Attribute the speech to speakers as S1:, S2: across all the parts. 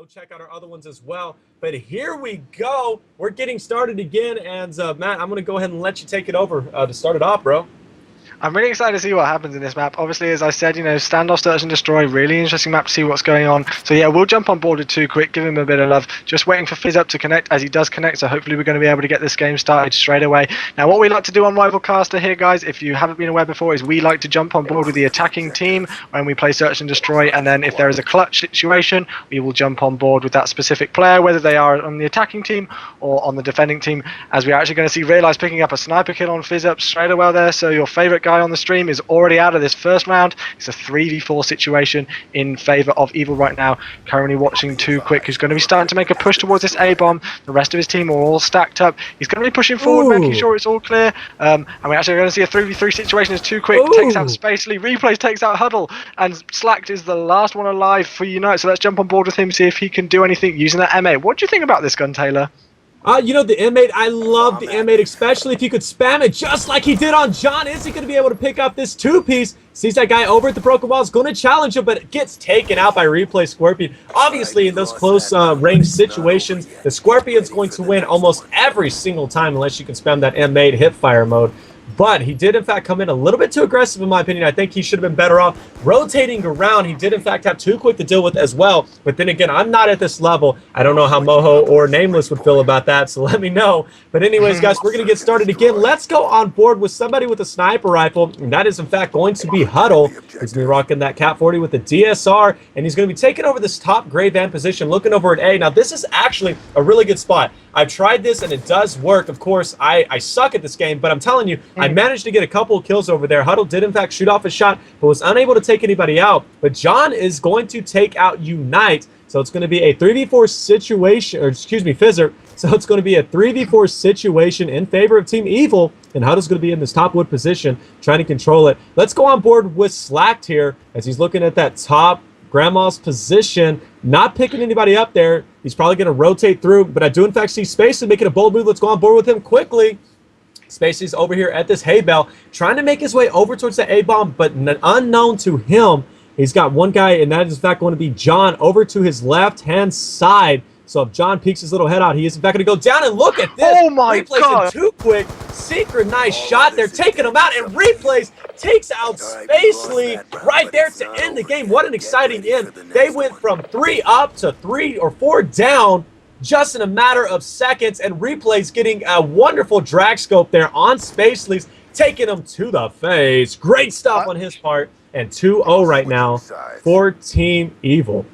S1: check out our other ones as well. But here we go. We're getting started again. And Matt, I'm going to go ahead and let you take it over to start it off, bro.
S2: I'm really excited to see what happens in this map. Obviously, as I said, Standoff, Search and Destroy, really interesting map to see what's going on. So yeah, we'll jump on board with 2 quick, give him a bit of love. Just waiting for FizzUp to connect, as he does connect, so hopefully we're going to be able to get this game started straight away. Now, what we like to do on Rivalcaster here, guys, if you haven't been aware before, is we like to jump on board with the attacking team when we play Search and Destroy, and then if there is a clutch situation, we will jump on board with that specific player, whether they are on the attacking team or on the defending team, as we're actually going to see Realize picking up a sniper kill on FizzUp straight away there. So your favourite guy on the stream is already out of this first round. It's a 3v4 situation in favour of Evil right now. Currently watching 2 quick, who's going to be starting to make a push towards this A-bomb. The rest of his team are all stacked up. He's going to be pushing forward, making sure it's all clear. And we're actually going to see a 3v3 situation as 2 quick takes out Spacely, Replays takes out Huddle, and Slacked is the last one alive for UNiTE. So let's jump on board with him, see if he can do anything using that M8. What do you think about this gun, Taylor?
S1: The M8, I love the M8, especially if you could spam it just like he did on John. Is he going to be able to pick up this 2-piece? Sees that guy over at the broken wall, is going to challenge him, but gets taken out by Replay Scorpion. Obviously, in those close range situations, the Scorpion's going to win almost every single time unless you can spam that M8 hipfire mode. But he did, in fact, come in a little bit too aggressive, in my opinion. I think he should have been better off rotating around. He did, in fact, have 2 quick to deal with as well. But then again, I'm not at this level. I don't know how Moho or Nameless would feel about that, so let me know. But anyways, guys, we're going to get started again. Let's go on board with somebody with a sniper rifle. And that is, in fact, going to be Huddle. He's going to be rocking that Cat 40 with the DSR. And he's going to be taking over this top gray van position, looking over at A. Now, this is actually a really good spot. I've tried this, and it does work. Of course, I suck at this game, but I'm telling you, I managed to get a couple of kills over there. Huddle did, in fact, shoot off a shot, but was unable to take anybody out. But John is going to take out UNiTE, so it's going to be a 3v4 situation, or excuse me, Fizzer. So it's going to be a 3v4 situation in favor of Team Evil, and Huddle's going to be in this top wood position, trying to control it. Let's go on board with Slacked here, as he's looking at that top Grandma's position, not picking anybody up there. He's probably going to rotate through, but I do, in fact, see Spacey making a bold move. Let's go on board with him quickly. Spacey's over here at this hay bale, trying to make his way over towards the A-bomb, but unknown to him, he's got one guy, and that is, in fact, going to be John over to his left-hand side. So if John peeks his little head out, he is in fact going to go down, and look at this.
S2: Oh my God.
S1: 2 quick, secret nice shot there, taking him out, and Replays takes out Spacely right there to end the game. What an exciting end. They went from 3 up to 3 or 4 down just in a matter of seconds, and Replays getting a wonderful drag scope there on Spacely's, taking him to the face. Great stuff on his part, and 2-0 right now for Team Evil.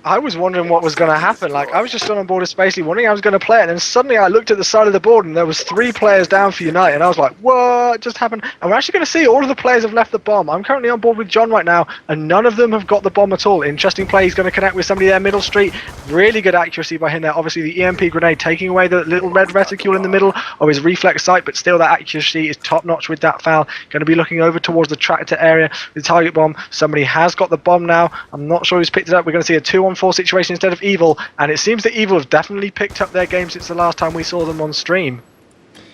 S2: I was wondering what was going to happen. Like, I was just on board with Spacely, wondering how I was going to play it, and then suddenly I looked at the side of the board, and there was 3 players down for UNiTE, and I was like, what just happened? And we're actually going to see all of the players have left the bomb. I'm currently on board with John right now, and none of them have got the bomb at all. Interesting play. He's going to connect with somebody there, middle street. Really good accuracy by him there. Obviously, the EMP grenade taking away the little red reticule in the middle of his reflex sight, but still that accuracy is top-notch with that foul. Going to be looking over towards the tractor area with the target bomb. Somebody has got the bomb now. I'm not sure who's picked it up. We're going to see a 2-on-4 situation instead of Evil, and it seems that Evil have definitely picked up their game since the last time we saw them on stream.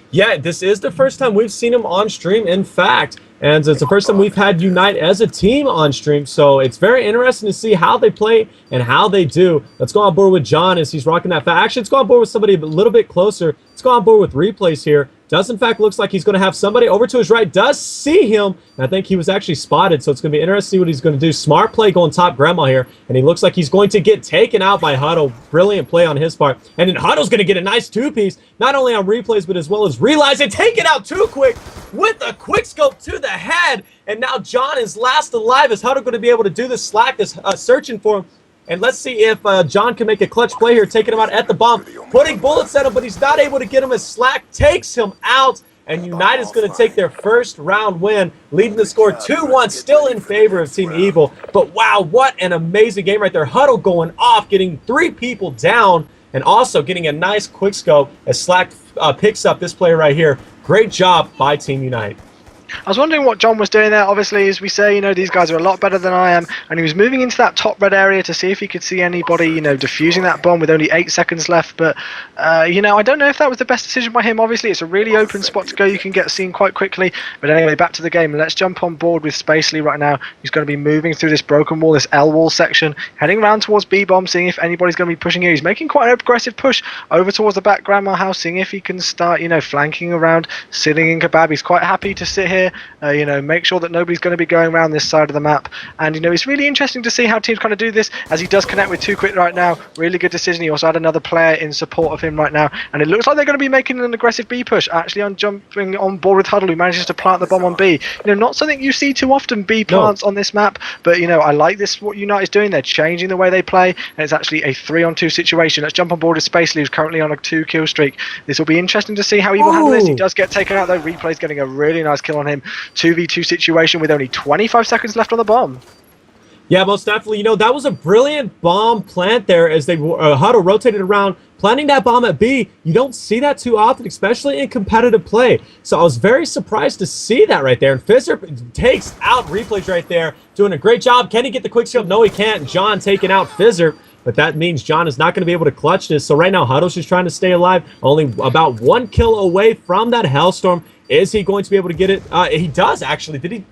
S1: Yeah, this is the first time we've seen them on stream, in fact, and it's the first time we've had UNiTE as a team on stream, so it's very interesting to see how they play and how they do. Let's go on board with John as he's rocking that. Actually, let's go on board with somebody a little bit closer. Let's go on board with Replays here. Does, in fact, looks like he's going to have somebody over to his right. Does see him. And I think he was actually spotted, so it's going to be interesting to see what he's going to do. Smart play going top Grandma here. And he looks like he's going to get taken out by Huddle. Brilliant play on his part. And then Huddle's going to get a nice 2-piece, not only on Replays, but as well as Realize and take it out 2 quick with a quick scope to the head. And now John is last alive. Is Huddle going to be able to do this? Slack is searching for him. And let's see if John can make a clutch play here, taking him out at the bomb, putting bullets at him, but he's not able to get him as Slack takes him out. And UNiTE is going to take their first round win, leading the score 2-1, still in favor of Team Evil. But wow, what an amazing game right there. Huddle going off, getting 3 people down, and also getting a nice quick scope as Slack picks up this player right here. Great job by Team UNiTE.
S2: I was wondering what John was doing there. Obviously, as we say, you know, these guys are a lot better than I am, and he was moving into that top red area to see if he could see anybody, you know, defusing that bomb with only 8 seconds left. But, you know, I don't know if that was the best decision by him. Obviously, it's a really open spot to go. You can get seen quite quickly. But anyway, back to the game. Let's jump on board with Spacely right now. He's going to be moving through this broken wall, this L wall section, heading around towards B-bomb, seeing if anybody's going to be pushing here. He's making quite an aggressive push over towards the back grandma house, seeing if he can start, you know, flanking around, sitting in Kebab. He's quite happy to sit here. You know, make sure that nobody's going to be going around this side of the map. And, you know, it's really interesting to see how teams kind of do this, as he does connect with 2 quick right now. Really good decision. He also had another player in support of him right now. And it looks like they're going to be making an aggressive B push, actually on jumping on board with Huddle, who manages to plant the bomb on B. You know, not something you see too often, B plants on this map. But, you know, I like this, what UNiTE is doing. They're changing the way they play. And it's actually a 3-on-2 situation. Let's jump on board with Spacely, who's currently on a 2-kill streak. This will be interesting to see how he will handle this. He does get taken out, though. Replay's getting a really nice kill on him. 2v2 situation with only 25 seconds left on the bomb.
S1: Yeah, most definitely. You know, that was a brilliant bomb plant there as they Huddle rotated around, planting that bomb at B. You don't see that too often, especially in competitive play. So I was very surprised to see that right there. And Fizzer takes out Replays right there, doing a great job. Can he get the quick scope? No, he can't. John taking out Fizzer. But that means John is not going to be able to clutch this. So right now, Huddle's just trying to stay alive. Only about 1 kill away from that Hellstorm. Is he going to be able to get it? He does, actually. Did he?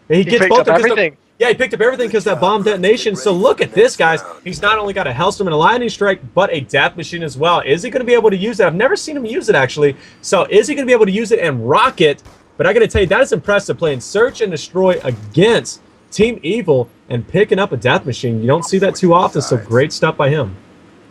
S1: He gets both of everything. Yeah, he picked up everything because that bomb detonation. So look at this, guys. He's not only got a Hellstorm and a Lightning Strike, but a Death Machine as well. Is he going to be able to use it? I've never seen him use it, actually. So is he going to be able to use it and rock it? But I got to tell you, that is impressive, playing Search and Destroy against Team Evil and picking up a Death Machine. You don't see that too often, so great stuff by him.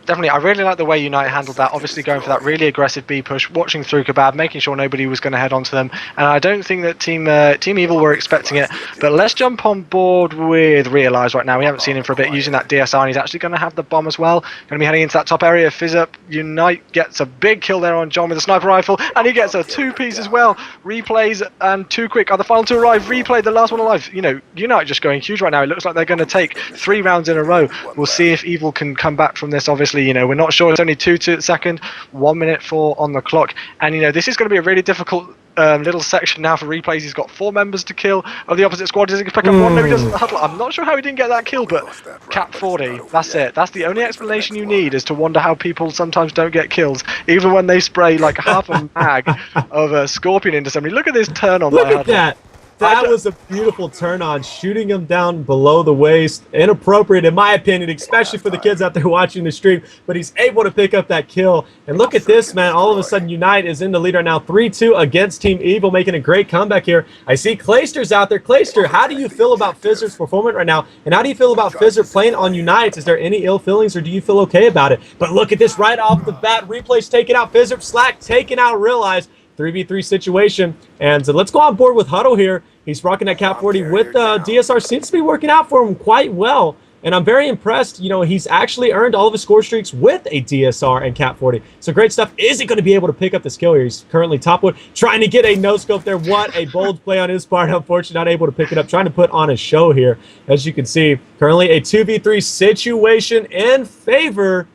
S2: Definitely, I really like the way UNiTE handled that, obviously going for that really aggressive B push, watching through Kebab, making sure nobody was going to head onto them, and I don't think that Team Evil were expecting it. But let's jump on board with Realize right now. We haven't seen him for a bit using that DSR, and he's actually going to have the bomb as well. Going to be heading into that top area. Fizz up, UNiTE gets a big kill there on John with a sniper rifle, and he gets a 2-piece as well. Replays and 2 quick are the final 2 arrive. Replay, the last one alive. You know, UNiTE just going huge right now. It looks like they're going to take 3 rounds in a row. We'll see if Evil can come back from this, obviously. You know, we're not sure. It's only 2 seconds, 1 minute 4 on the clock, and you know this is going to be a really difficult little section now for Replays. He's got 4 members to kill of the opposite squad. Does he pick up one? No, he doesn't. Huddle. I'm not sure how he didn't get that kill, but cap 40. That's it. That's the only explanation you need, is to wonder how people sometimes don't get kills, even when they spray like half a mag of a Scorpion into somebody. Look at this turn on.
S1: Look at that. That was a beautiful turn on, shooting him down below the waist. Inappropriate, in my opinion, especially for the kids out there watching the stream. But he's able to pick up that kill. And look at this, man. All of a sudden, UNiTE is in the lead right now, 3-2 against Team Evil, making a great comeback here. I see Clayster's out there. Clayster, how do you feel about Fizzer's performance right now? And how do you feel about Fizzer playing on UNiTE? Is there any ill feelings, or do you feel okay about it? But look at this right off the bat. Replay's taking out Fizzer. Slack taking out Realize. 3v3 situation, and let's go on board with Huddle here. He's rocking that Cap 40 with DSR. Seems to be working out for him quite well, and I'm very impressed. You know, he's actually earned all of his score streaks with a DSR and Cap 40, so great stuff. Is he going to be able to pick up the skill here? He's currently top wood, trying to get a no-scope there. What a bold play on his part. Unfortunately, not able to pick it up, trying to put on a show here. As you can see, currently a 2v3 situation in favor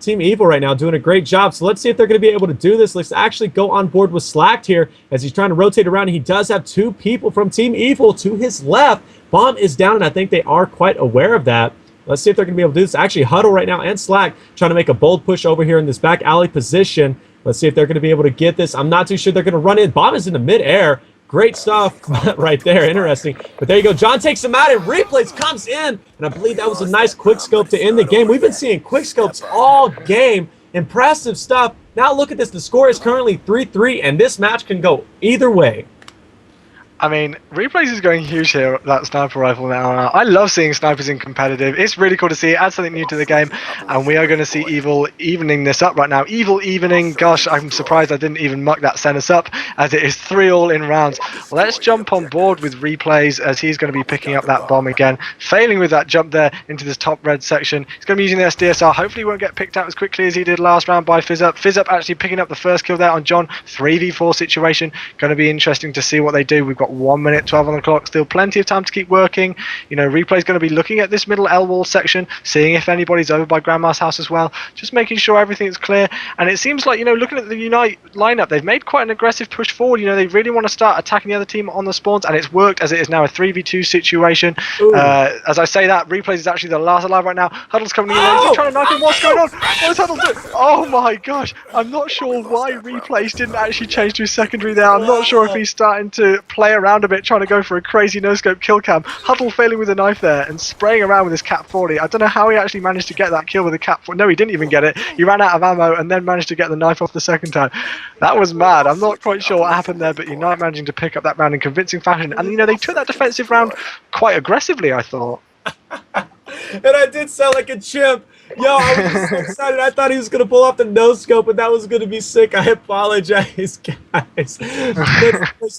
S1: Team Evil right now, doing a great job. So let's see if they're going to be able to do this. Let's actually go on board with Slacked here as he's trying to rotate around. He does have 2 people from Team Evil to his left. Bomb is down, and I think they are quite aware of that. Let's see if they're going to be able to do this. Actually, Huddle right now and Slack trying to make a bold push over here in this back alley position. Let's see if they're going to be able to get this. I'm not too sure they're going to run in. Bomb is in the mid-air. Great stuff right there. Interesting. But there you go. John takes him out, and Replays comes in. And I believe that was a nice quick scope to end the game. We've been seeing quick scopes all game. Impressive stuff. Now look at this. The score is currently 3-3, and this match can go either way.
S2: I mean, Replays is going huge here with that sniper rifle now. I love seeing snipers in competitive. It's really cool to see it, add something new to the game, and we are going to see Evil evening this up right now. Evil evening, gosh, I'm surprised I didn't even muck that send us up, as it is 3-all in rounds. Let's jump on board with Replays, as he's going to be picking up that bomb again, failing with that jump there into this top red section. He's going to be using the SDSR. Hopefully he won't get picked out as quickly as he did last round by Fizz Up. Fizz Up actually picking up the first kill there on John. 3v4 situation. Going to be interesting to see what they do. We've got got 1 minute 12 on the clock, still plenty of time to keep working. Replay's going to be looking at this middle L wall section, seeing if anybody's over by Grandma's house as well, just making sure everything's clear. And it seems like, looking at the UNiTE lineup, they've made quite an aggressive push forward. They really want to start attacking the other team on the spawns, and it's worked, as it is now a 3v2 situation. As I say that, Replays is actually the last alive right now. Huddle's coming in, he's trying to knife him. What's going on? What is Huddle doing? Oh my gosh, I'm not sure why Replays didn't actually change to his secondary there. I'm not sure if he's starting to play around a bit, trying to go for a crazy no-scope kill cam. Huddle failing with a knife there and spraying around with his Cap 40. I don't know how he actually managed to get that kill with a Cap 40. No, he didn't even get it. He ran out of ammo and then managed to get the knife off the second time. That was mad. I'm not quite sure what happened there, but UNiTE managing to pick up that round in convincing fashion. And, they took that defensive round quite aggressively, I thought.
S1: And I did sound like a chimp. Yo, I was just so excited. I thought he was going to pull off the no-scope, and that was going to be sick. I apologize, guys.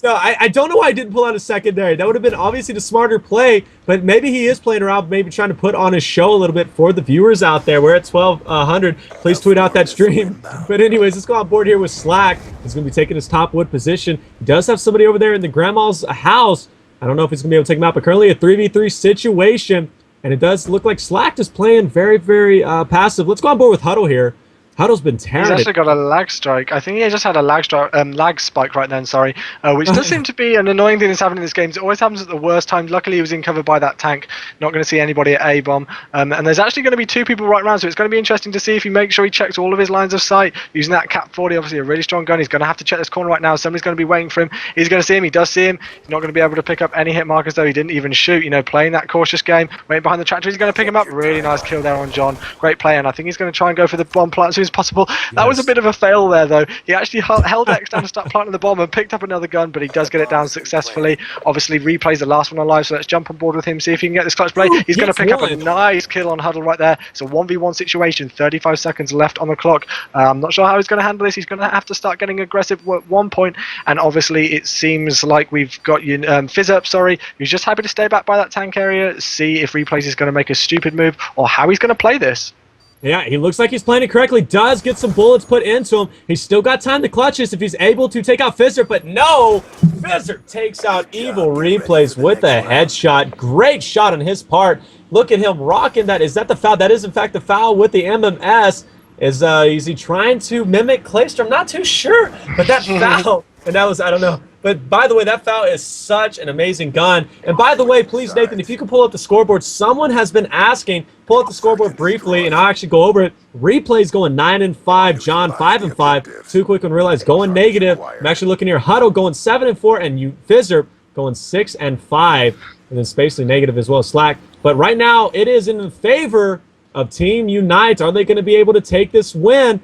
S1: No, I don't know why I didn't pull out a secondary. That would have been obviously the smarter play, but maybe he is playing around, maybe trying to put on his show a little bit for the viewers out there. We're at 1,200. Please tweet out that stream. But anyways, let's go on board here with Slack. He's going to be taking his top wood position. He does have somebody over there in the grandma's house. I don't know if he's going to be able to take him out, but currently a 3v3 situation. And it does look like Slack is playing very, very passive. Let's go on board with Huddle here. Huddle's been tearing.
S2: He's actually got a lag strike. I think he just had a lag spike right then, sorry. Which does seem to be an annoying thing that's happening in this game. It always happens at the worst time. Luckily, he was in cover by that tank. Not going to see anybody at A-bomb. And there's actually going to be two people right around, so it's going to be interesting to see if he makes sure he checks all of his lines of sight. Using that Cap 40, obviously a really strong gun. He's going to have to check this corner right now. Somebody's going to be waiting for him. He's going to see him. He does see him. He's not going to be able to pick up any hit markers, though. He didn't even shoot, playing that cautious game. Waiting behind the tractor. He's going to pick him up. Really nice kill there on John. Great play, and I think he's going to try and go for the bomb plant as soon as possible. That was a bit of a fail there, though. He actually held X down to start planting the bomb and picked up another gun, but he does get it down successfully. Obviously, Replay's the last one alive, so let's jump on board with him, see if he can get this clutch play. He's going to pick up a nice kill on Huddle right there. It's a 1v1 situation, 35 seconds left on the clock. I'm not sure how he's going to handle this. He's going to have to start getting aggressive at one point, and obviously it seems like we've got Fizz up, who's just happy to stay back by that tank area, see if Replays is going to make a stupid move, or how he's going to play this.
S1: Yeah, he looks like he's playing it correctly. Does get some bullets put into him. He's still got time to clutch this if he's able to take out Fizzer, but no! Fizzer takes out Evil Replays with a headshot. Great shot on his part. Look at him rocking that. Is that the foul? That is, in fact, the foul with the MMS. Is he trying to mimic Clayster? I'm not too sure, but that foul, and that was, I don't know. But by the way, that foul is such an amazing gun. And by the way, please, Nathan, if you can pull up the scoreboard, someone has been asking, pull up the scoreboard briefly, and I'll actually go over it. Replays going 9-5, John 5-5. Too quick and realize going negative. I'm actually looking here. Huddle going 7-4, and you Fizzer going 6-5, and then Spacely negative as well, Slack. But right now, it is in favor of Team UNiTE. Are they going to be able to take this win?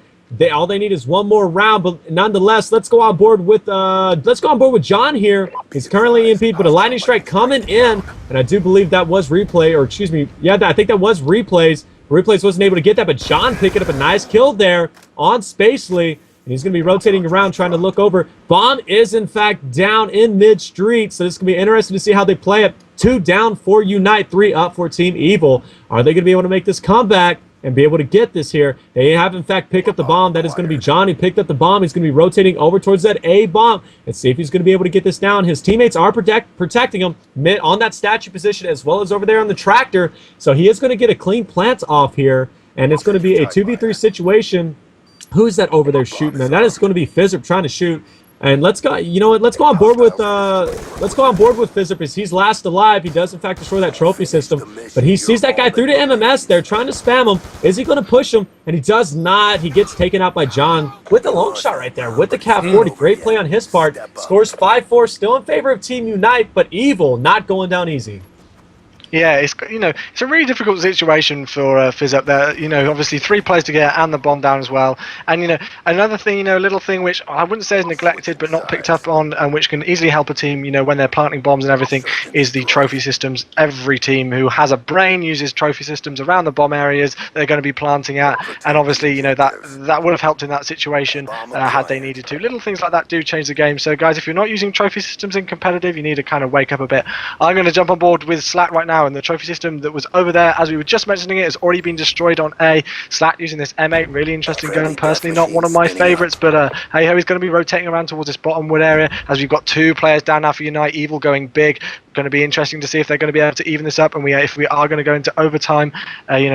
S1: All they need is one more round, but nonetheless, let's go on board with John here. He's currently EMP'd, but a lightning strike coming in, and I do believe that was replay, or excuse me, yeah, I think that was Replays. Replays wasn't able to get that, but John picking up a nice kill there on Spacely, and he's going to be rotating around trying to look over. Bomb is, in fact, down in mid-street, so this is going to be interesting to see how they play it. 2 down for UNiTE, 3 up for Team Evil. Are they going to be able to make this comeback and be able to get this here? They have, in fact, picked up the bomb. That is going to be John. He picked up the bomb. He's going to be rotating over towards that A bomb. Let's see if he's going to be able to get this down. His teammates are protecting him on that statue position as well as over there on the tractor. So he is going to get a clean plant off here, and it's going to be a 2v3 situation. Who's that over there shooting? And that is going to be Fizzer trying to shoot. And let's go. You know what? Let's go on board with Fizzer because he's last alive. He does in fact destroy that trophy system, but he sees that guy through the MMS there, trying to spam him. Is he going to push him? And he does not. He gets taken out by John with the long shot right there with the Cap 40. Great play on his part. Scores 5-4, still in favor of Team UNiTE, but Evil not going down easy.
S2: Yeah, it's a really difficult situation for Fizz up there. Obviously 3 players to get and the bomb down as well. And another thing, a little thing which I wouldn't say is neglected but not picked up on, and which can easily help a team, when they're planting bombs and everything, is the trophy systems. Every team who has a brain uses trophy systems around the bomb areas they're going to be planting at, and obviously that would have helped in that situation had they needed to. Little things like that do change the game. So guys, if you're not using trophy systems in competitive, you need to kind of wake up a bit. I'm going to jump on board with Slack right now. now, and the trophy system that was over there, as we were just mentioning it, has already been destroyed on A. Slack using this M8, really interesting gun. Personally, not one of my favourites, but hey ho, he's going to be rotating around towards this bottom wood area as we've got 2 players down now for UNiTE. Evil going big. Going to be interesting to see if they're going to be able to even this up, and if we are going to go into overtime.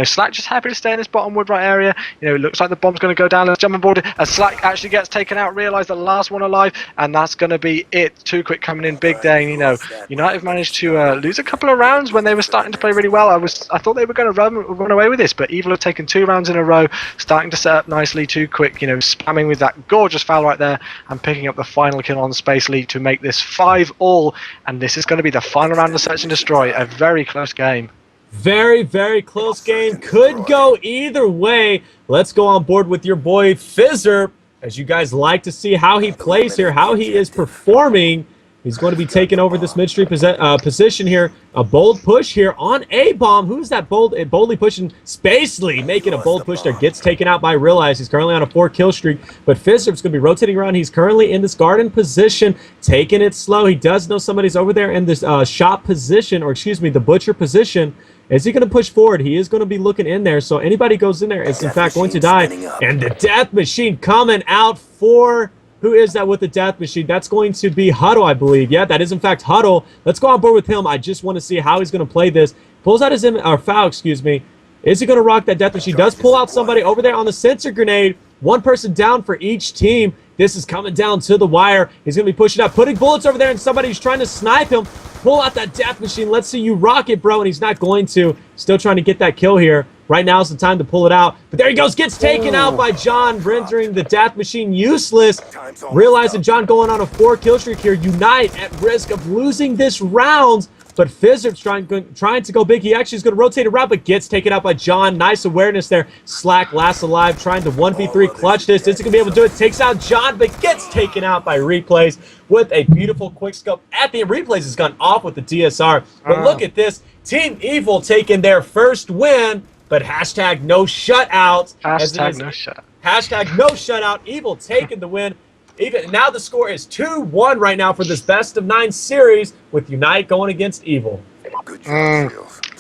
S2: Slack just happy to stay in this bottom wood right area. It looks like the bomb's going to go down. Let's jump on board as Slack actually gets taken out. Realise the last one alive, and that's going to be it. Too quick coming in big day. And, UNiTE have managed to lose a couple of rounds when they were starting to play really well. I thought they were going to run away with this, but Evil have taken 2 rounds in a row, starting to set up nicely. Too quick, spamming with that gorgeous foul right there, and picking up the final kill on Space League to make this 5-all. And this is going to be the final round of Search and Destroy. A very close game.
S1: Very, very close game. Could go either way. Let's go on board with your boy Fizzer, as you guys like to see how he plays here, how he is performing. He's going to be taking over this mid-street position here. A bold push here on A-bomb. Who's that boldly pushing? Spacely making a bold push there. Gets taken out by Realize. He's currently on a 4-kill streak. But Fizzer's going to be rotating around. He's currently in this garden position, taking it slow. He does know somebody's over there in this shop position, or excuse me, the butcher position. Is he going to push forward? He is going to be looking in there. So anybody goes in there is in fact going to die. And the death machine coming out for... Who is that with the death machine? That's going to be Huddle, I believe. Yeah, that is in fact Huddle. Let's go on board with him. I just want to see how he's going to play this. Pulls out his foul, excuse me. Is he going to rock that death machine? Does pull out somebody over there on the sensor grenade. 1 person down for each team. This is coming down to the wire. He's going to be pushing up, putting bullets over there, and somebody's trying to snipe him. Pull out that death machine. Let's see you rock it, bro. And he's not going to. Still trying to get that kill here. Right now is the time to pull it out. But there he goes. Gets taken out by John, rendering the death machine useless. Realizing John going on a 4-kill streak here. UNiTE at risk of losing this round. But Fizzard's trying to go big. He actually is going to rotate around, but gets taken out by John. Nice awareness there. Slack last alive, trying to 1v3 clutch this. Isn't going to be able to do it. Takes out John, but gets taken out by Replays with a beautiful quick scope. At the end, Replays has gone off with the DSR. But look at this. Team Evil taking their first win. But hashtag no shutout.
S2: Hashtag no shutout.
S1: Hashtag no shutout. Evil taking the win. Even now the score is 2-1 right now for this best of 9 series, with UNiTE going against Evil.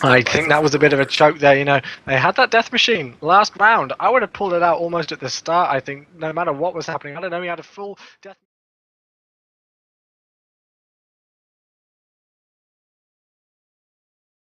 S2: I think that was a bit of a choke there. They had that death machine last round. I would have pulled it out almost at the start. I think no matter what was happening. I don't know. He had a full death.